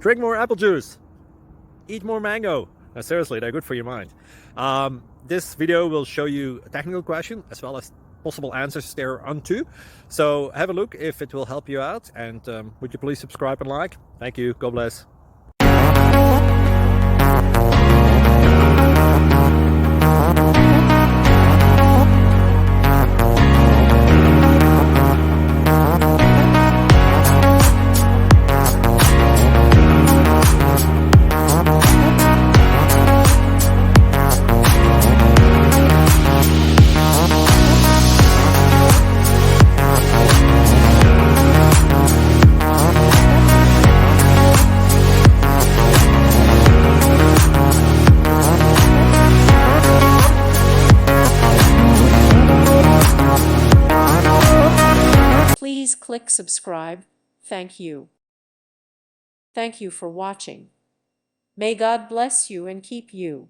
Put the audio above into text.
Drink more apple juice. Eat more mango. Seriously, they're good for your mind. This video will show you a technical question as well as possible answers thereunto. So have a look if it will help you out, and would you please subscribe and like? Thank you. God bless. Please click subscribe. Thank you. Thank you for watching. May God bless you and keep you.